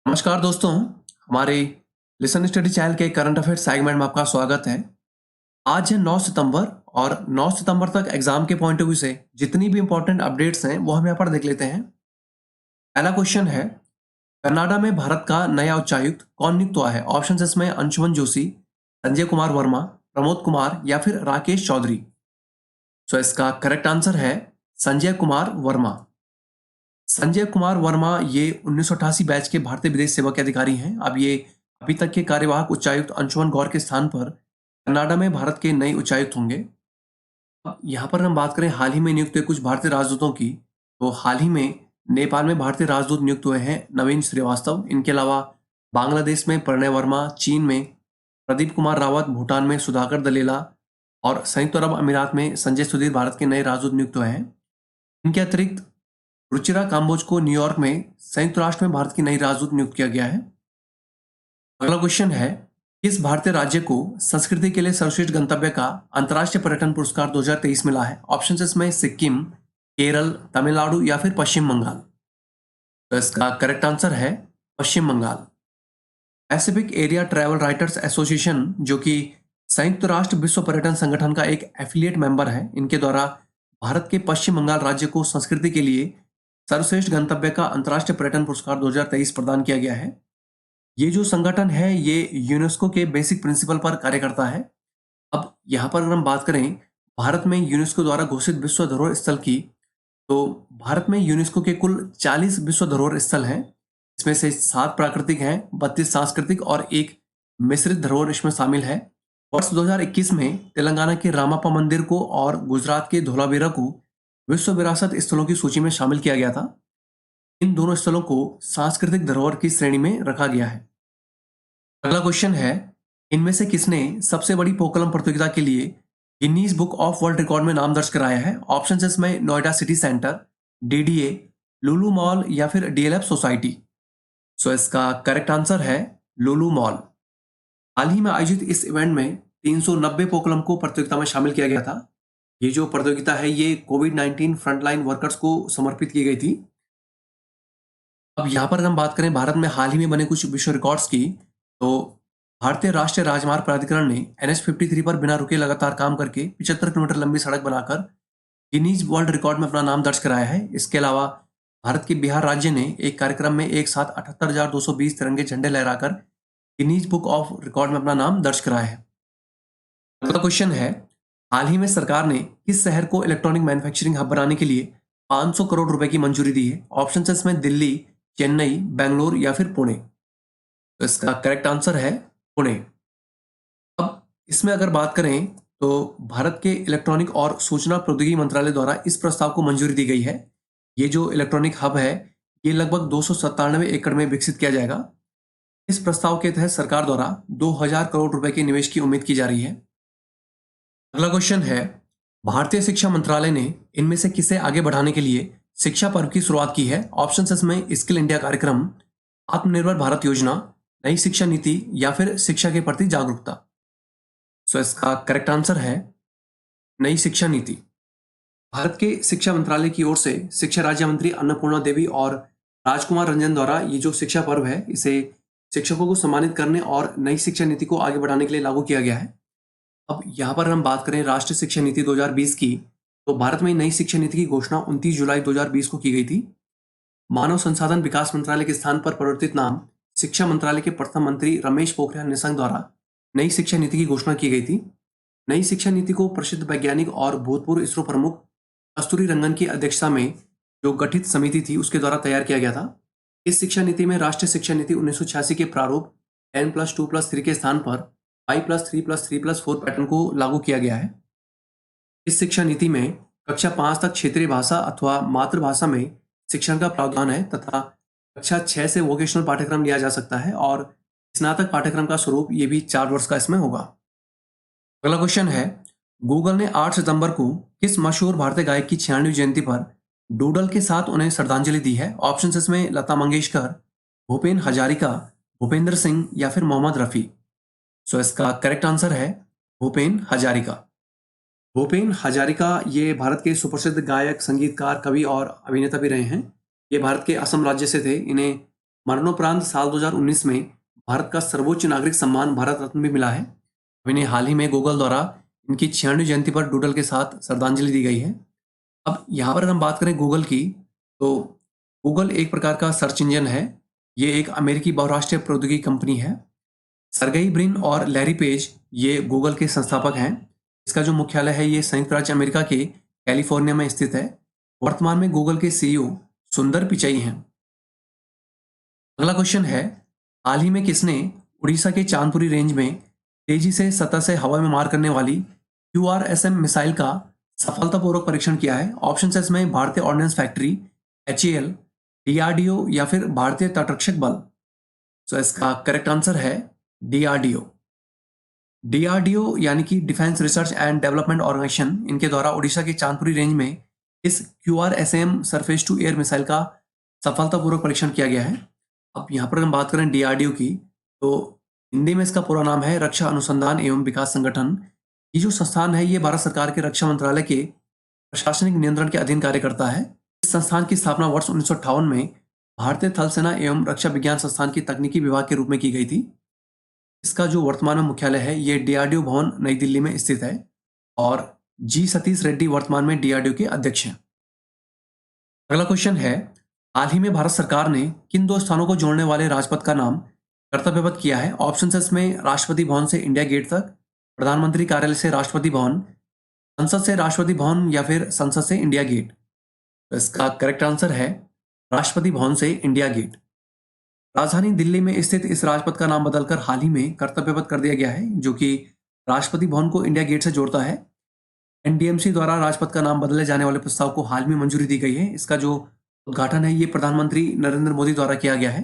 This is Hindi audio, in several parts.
नमस्कार दोस्तों, हमारे लिसन स्टडी चैनल के करंट अफेयर सेगमेंट में आपका स्वागत है। आज है 9 सितंबर और 9 सितंबर तक एग्जाम के पॉइंट ऑफ व्यू से जितनी भी इंपॉर्टेंट अपडेट्स हैं वो हम यहाँ पर देख लेते हैं। पहला क्वेश्चन है, कनाडा में भारत का नया उच्चायुक्त कौन नियुक्त हुआ है? ऑप्शन इसमें अंशुमन जोशी, संजय कुमार वर्मा, प्रमोद कुमार या फिर राकेश चौधरी। सो इसका करेक्ट आंसर है संजय कुमार वर्मा। संजय कुमार वर्मा ये 1988 बैच के भारतीय विदेश सेवा के अधिकारी हैं। अब ये अभी तक के कार्यवाहक उच्चायुक्त अंशुमन गौर के स्थान पर कनाडा में भारत के नए उच्चायुक्त होंगे। अब यहाँ पर हम बात करें हाल ही में नियुक्त हुए कुछ भारतीय राजदूतों की, तो हाल ही में नेपाल में भारतीय राजदूत नियुक्त हुए हैं नवीन श्रीवास्तव। इनके अलावा बांग्लादेश में प्रणय वर्मा, चीन में प्रदीप कुमार रावत, भूटान में सुधाकर दलेला और संयुक्त अरब अमीरात में संजय सुधीर भारत के नए राजदूत नियुक्त हुए हैं। इनके अतिरिक्त रुचिरा काम्बोज को न्यूयॉर्क में संयुक्त राष्ट्र में भारत की नई राजदूत नियुक्त किया गया है। अगला क्वेश्चन है, किस भारतीय राज्य को संस्कृति के लिए सर्वश्रेष्ठ गंतव्य का अंतर्राष्ट्रीय पर्यटन पुरस्कार 2023 मिला है? ऑप्शन इसमें सिक्किम, केरल, तमिलनाडु या फिर पश्चिम बंगाल। तो इसका करेक्ट आंसर है Paschim Bangal. Pacific area travel writers association, जो कि संयुक्त राष्ट्र विश्व पर्यटन संगठन का एक एफिलिएट मेंबर है, इनके द्वारा भारत के पश्चिम बंगाल राज्य को संस्कृति के लिए सर्वश्रेष्ठ गंतव्य का अंतर्राष्ट्रीय पर्यटन पुरस्कार 2023 प्रदान किया गया है। ये जो संगठन है ये यूनेस्को के बेसिक प्रिंसिपल पर कार्य करता है। अब यहाँ पर अगर हम बात करें भारत में यूनेस्को द्वारा घोषित विश्व धरोहर स्थल की, तो भारत में यूनेस्को के कुल 40 विश्व धरोहर स्थल हैं। इसमें से 7 प्राकृतिक हैं, 32 सांस्कृतिक और एक मिश्रित धरोहर इसमें शामिल है। वर्ष 2021 में तेलंगाना के रामाप्पा मंदिर को और गुजरात के धोलावीरा को विश्व विरासत स्थलों की सूची में शामिल किया गया था। इन दोनों स्थलों को सांस्कृतिक धरोहर की श्रेणी में रखा गया है। अगला क्वेश्चन है, इनमें से किसने सबसे बड़ी पोकलम प्रतियोगिता के लिए Guinness book of world record में नाम दर्ज कराया है? ऑप्शन इसमें नोएडा सिटी सेंटर, डीडीए, लुलु मॉल या फिर डीएलएफ सोसाइटी। सो इसका करेक्ट आंसर है लुलु मॉल। हाल ही में आयोजित इस इवेंट में 390 पोकलम को प्रतियोगिता में शामिल किया गया था। ये जो प्रतियोगिता है ये कोविड-19 फ्रंटलाइन वर्कर्स को समर्पित की गई थी। अब यहाँ पर हम बात करें भारत में हाल ही में बने कुछ विश्व रिकॉर्ड्स की, तो भारतीय राष्ट्रीय राजमार्ग प्राधिकरण ने NH 53 पर बिना रुके लगातार काम करके 75 किलोमीटर लंबी सड़क बनाकर गिनीज वर्ल्ड रिकॉर्ड में अपना नाम दर्ज कराया है। इसके अलावा भारत के बिहार राज्य ने एक कार्यक्रम में एक साथ 78,220 तिरंगे झंडे लहराकर गिनीज बुक ऑफ रिकॉर्ड में अपना नाम दर्ज कराया है। अगला क्वेश्चन है, हाल ही में सरकार ने किस शहर को इलेक्ट्रॉनिक मैन्युफैक्चरिंग हब बनाने के लिए 500 करोड़ रुपए की मंजूरी दी है? ऑप्शन है इसमें दिल्ली, चेन्नई, बेंगलोर या फिर पुणे। तो इसका करेक्ट आंसर है पुणे। अब इसमें अगर बात करें तो भारत के इलेक्ट्रॉनिक और सूचना प्रौद्योगिकी मंत्रालय द्वारा इस प्रस्ताव को मंजूरी दी गई है। ये जो इलेक्ट्रॉनिक हब है ये लगभग 297 एकड़ में विकसित किया जाएगा। इस प्रस्ताव के तहत सरकार द्वारा 2000 करोड़ रुपए के निवेश की उम्मीद की जा रही है। अगला क्वेश्चन है, भारतीय शिक्षा मंत्रालय ने इनमें से किसे आगे बढ़ाने के लिए शिक्षा पर्व की शुरुआत की है? ऑप्शन इसमें स्किल इंडिया कार्यक्रम, आत्मनिर्भर भारत योजना, नई शिक्षा नीति या फिर शिक्षा के प्रति जागरूकता। सो इसका करेक्ट आंसर है नई शिक्षा नीति। भारत के शिक्षा मंत्रालय की ओर से शिक्षा राज्य मंत्री अन्नपूर्णा देवी और राजकुमार रंजन द्वारा ये जो शिक्षा पर्व है इसे शिक्षकों को सम्मानित करने और नई शिक्षा नीति को आगे बढ़ाने के लिए लागू किया गया है। अब यहाँ पर हम बात करें राष्ट्रीय शिक्षा नीति 2020 की, तो भारत में नई शिक्षा नीति की घोषणा 29 जुलाई 2020 को की गई थी। मानव संसाधन विकास मंत्रालय के स्थान पर परिवर्तित नाम शिक्षा मंत्रालय के प्रथम मंत्री रमेश पोखरियाल निशंक द्वारा नई शिक्षा नीति की घोषणा की गई थी। नई शिक्षा नीति को प्रसिद्ध वैज्ञानिक और भूतपूर्व इसरो प्रमुख कस्तूरी रंगन की अध्यक्षता में जो गठित समिति थी उसके द्वारा तैयार किया गया था। इस शिक्षा नीति में राष्ट्रीय शिक्षा नीति 1986 के प्रारूप 10+2+3 के स्थान पर 5+3+3+4 पैटर्न को लागू किया गया है। इस शिक्षा नीति में कक्षा 5 तक क्षेत्रीय भाषा अथवा मातृभाषा में शिक्षण का प्रावधान है तथा कक्षा 6 से वोकेशनल पाठ्यक्रम लिया जा सकता है और स्नातक पाठ्यक्रम का स्वरूप ये भी 4 वर्ष का इसमें होगा। अगला क्वेश्चन है, गूगल ने 8 सितंबर को किस मशहूर भारतीय गायक की 96वीं जयंती पर डूडल के साथ उन्हें श्रद्धांजलि दी है? ऑप्शन इसमें लता मंगेशकर, भूपेन हजारिका, भूपेंद्र सिंह या फिर मोहम्मद रफी। सो इसका करेक्ट आंसर है भूपेन हजारिका। भूपेन हजारिका ये भारत के सुप्रसिद्ध गायक, संगीतकार, कवि और अभिनेता भी रहे हैं। ये भारत के असम राज्य से थे। इन्हें मरणोपरांत साल 2019 में भारत का सर्वोच्च नागरिक सम्मान भारत रत्न भी मिला है। अब इन्हें हाल ही में गूगल द्वारा इनकी 96वीं जयंती पर डूडल के साथ श्रद्धांजलि दी गई है। अब यहाँ पर अगर हम बात करें गूगल की, तो गूगल एक प्रकार का सर्च इंजन है। ये एक अमेरिकी बहुराष्ट्रीय प्रौद्योगिकी कंपनी है। सरगेई ब्रिन और लैरी पेज ये गूगल के संस्थापक हैं। इसका जो मुख्यालय है ये संयुक्त राज्य अमेरिका के कैलिफोर्निया में स्थित है। वर्तमान में गूगल के सीईओ सुंदर पिचाई हैं। अगला क्वेश्चन है, हाल ही में किसने उड़ीसा के चांदपुरी रेंज में तेजी से सतह से हवा में मार करने वाली QRSM मिसाइल का सफलतापूर्वक परीक्षण किया है? ऑप्शन है इसमें भारतीय ऑर्डिनेंस फैक्ट्री, HAL, DRDO या फिर भारतीय तटरक्षक बल। तो इसका करेक्ट आंसर है DRDO। DRDO यानी कि defence research and development organisation, इनके द्वारा उड़ीसा के चांदपुरी रेंज में इस QRSM surface to air missile का सफलतापूर्वक परीक्षण किया गया है। अब यहाँ पर हम बात करें DRDO की, तो हिंदी में इसका पूरा नाम है रक्षा अनुसंधान एवं विकास संगठन। ये जो संस्थान है ये भारत सरकार के रक्षा मंत्रालय के प्रशासनिक नियंत्रण के अधीन कार्य करता है। इस संस्थान की स्थापना वर्ष 1958 में भारतीय थल सेना एवं रक्षा विज्ञान संस्थान की तकनीकी विभाग के रूप में की गई थी। इसका जो वर्तमान में मुख्यालय है ये DRDO भवन नई दिल्ली में स्थित है और G सतीश रेड्डी वर्तमान में DRDO के अध्यक्ष हैं। अगला क्वेश्चन है, हाल ही में भारत सरकार ने किन दो स्थानों को जोड़ने वाले राजपथ का नाम कर्तव्यपथ किया है? ऑप्शन है इसमें राष्ट्रपति भवन से इंडिया गेट तक, प्रधानमंत्री कार्यालय से राष्ट्रपति भवन, संसद से राष्ट्रपति भवन या फिर संसद से इंडिया गेट। तो इसका करेक्ट आंसर है राष्ट्रपति भवन से इंडिया गेट। राजधानी दिल्ली में स्थित इस राजपथ का नाम बदलकर हाल ही में कर्तव्यपथ कर दिया गया है, जो कि राष्ट्रपति भवन को इंडिया गेट से जोड़ता है। NDMC द्वारा राजपथ का नाम बदले जाने वाले प्रस्ताव को हाल में मंजूरी दी गई है। इसका जो उद्घाटन है ये प्रधानमंत्री नरेंद्र मोदी द्वारा किया गया है।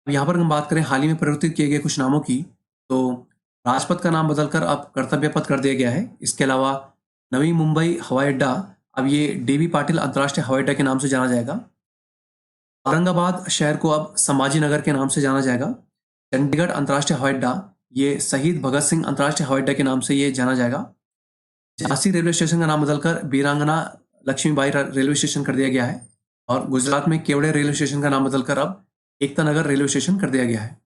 अब यहाँ पर हम बात करें हाल ही में परिवर्तित किए गए कुछ नामों की, तो राजपथ का नाम बदलकर अब कर्तव्यपथ कर दिया गया है। इसके अलावा नवी मुंबई हवाई अड्डा अब ये DB पाटिल अंतर्राष्ट्रीय हवाई अड्डा के नाम से जाना जाएगा। औरंगाबाद शहर को अब संभाजी नगर के नाम से जाना जाएगा। चंडीगढ़ अंतर्राष्ट्रीय हवाई अड्डा ये शहीद भगत सिंह अंतर्राष्ट्रीय हवाई अड्डा के नाम से ये जाना जाएगा। झांसी रेलवे स्टेशन का नाम बदलकर वीरांगना लक्ष्मीबाई रेलवे स्टेशन कर दिया गया है और गुजरात में केवड़े रेलवे स्टेशन का नाम बदलकर अब एकता नगर रेलवे स्टेशन कर दिया गया है।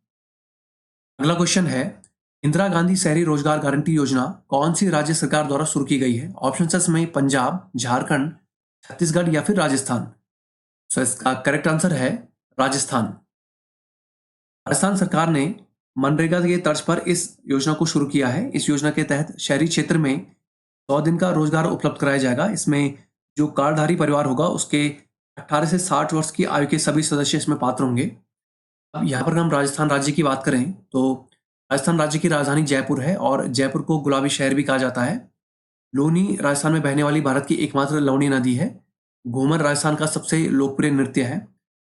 अगला क्वेश्चन है, इंदिरा गांधी शहरी रोजगार गारंटी योजना कौन सी राज्य सरकार द्वारा शुरू की गई है? ऑप्शन में पंजाब, झारखंड, छत्तीसगढ़ या फिर राजस्थान। सो इसका करेक्ट आंसर है राजस्थान। राजस्थान सरकार ने मनरेगा के तर्ज पर इस योजना को शुरू किया है। इस योजना के तहत शहरी क्षेत्र में 100 दिन का रोजगार उपलब्ध कराया जाएगा। इसमें जो कार्डधारी परिवार होगा उसके 18 से 60 वर्ष की आयु के सभी सदस्य इसमें पात्र होंगे। अब यहाँ पर हम राजस्थान राज्य की बात करें तो राजस्थान राज्य की राजधानी जयपुर है और जयपुर को गुलाबी शहर भी कहा जाता है। लोनी राजस्थान में बहने वाली भारत की एकमात्र लवणी नदी है। घूमर राजस्थान का सबसे लोकप्रिय नृत्य है।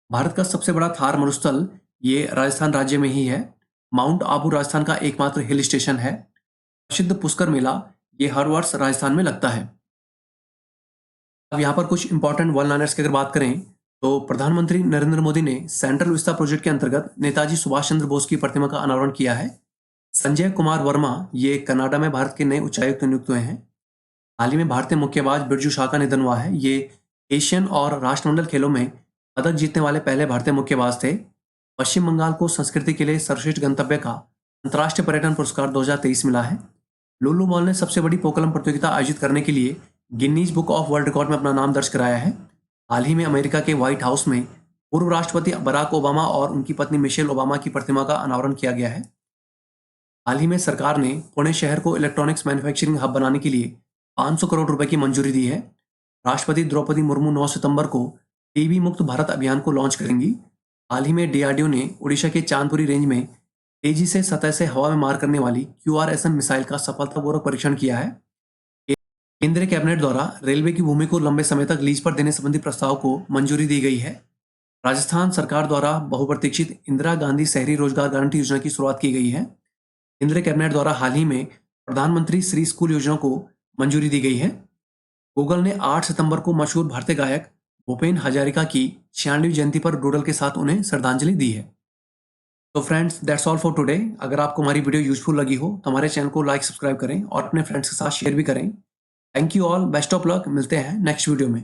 भारत का सबसे बड़ा थार मरुस्थल ये राजस्थान राज्य में ही है। माउंट आबू राजस्थान का एकमात्र हिल स्टेशन है। प्रसिद्ध पुष्कर मेला ये हर वर्ष राजस्थान में लगता है। अब यहाँ पर कुछ इंपॉर्टेंट वन लाइनर्स की अगर बात करें तो प्रधानमंत्री नरेंद्र मोदी ने सेंट्रल विस्ता प्रोजेक्ट के अंतर्गत नेताजी सुभाष चंद्र बोस की प्रतिमा का अनावरण किया है। संजय कुमार वर्मा ये कनाडा में भारत के नए उच्चायुक्त नियुक्त हुए हैं। हाल ही में भारतीय मुक्केबाज बिरजू शाह का निधन हुआ है। ये एशियन और राष्ट्रमंडल खेलों में पदक जीतने वाले पहले भारतीय मुक्केबाज थे। पश्चिम बंगाल को संस्कृति के लिए सर्वश्रेष्ठ गंतव्य का अंतर्राष्ट्रीय पर्यटन पुरस्कार 2023 मिला है। लुल्लू मॉल ने सबसे बड़ी पोकलम प्रतियोगिता आयोजित करने के लिए Guinness book of world record में अपना नाम दर्ज कराया है। हाल ही में अमेरिका के व्हाइट हाउस में पूर्व राष्ट्रपति बराक ओबामा और उनकी पत्नी मिशेल ओबामा की प्रतिमा का अनावरण किया गया है। हाल ही में सरकार ने पुणे शहर को इलेक्ट्रॉनिक्स मैन्युफैक्चरिंग हब बनाने के लिए 500 करोड़ रुपए की मंजूरी दी है। राष्ट्रपति द्रौपदी मुर्मू 9 सितंबर को टीबी मुक्त भारत अभियान को लॉन्च करेंगी। हाल ही में DRDO ने उड़ीसा के चांदपुरी रेंज में तेजी से सतह से हवा में मार करने वाली QRSM मिसाइल का सफलतापूर्वक परीक्षण किया है। केंद्रीय कैबिनेट द्वारा रेलवे की भूमि को लंबे समय तक लीज पर देने संबंधी प्रस्ताव को मंजूरी दी गई है। राजस्थान सरकार द्वारा बहुप्रतीक्षित इंदिरा गांधी शहरी रोजगार गारंटी योजना की शुरुआत की गई है। केंद्रीय कैबिनेट द्वारा हाल ही में प्रधानमंत्री श्री स्कूल योजना को मंजूरी दी गई है। गूगल ने 8 सितंबर को मशहूर भारतीय गायक भूपेन हजारिका की 96वीं जयंती पर डूडल के साथ उन्हें श्रद्धांजलि दी है। तो friends that's all for today. अगर आपको हमारी वीडियो यूजफुल लगी हो तो हमारे चैनल को लाइक सब्सक्राइब करें और अपने फ्रेंड्स के साथ शेयर भी करें। Thank you all, best of luck. मिलते हैं नेक्स्ट वीडियो में।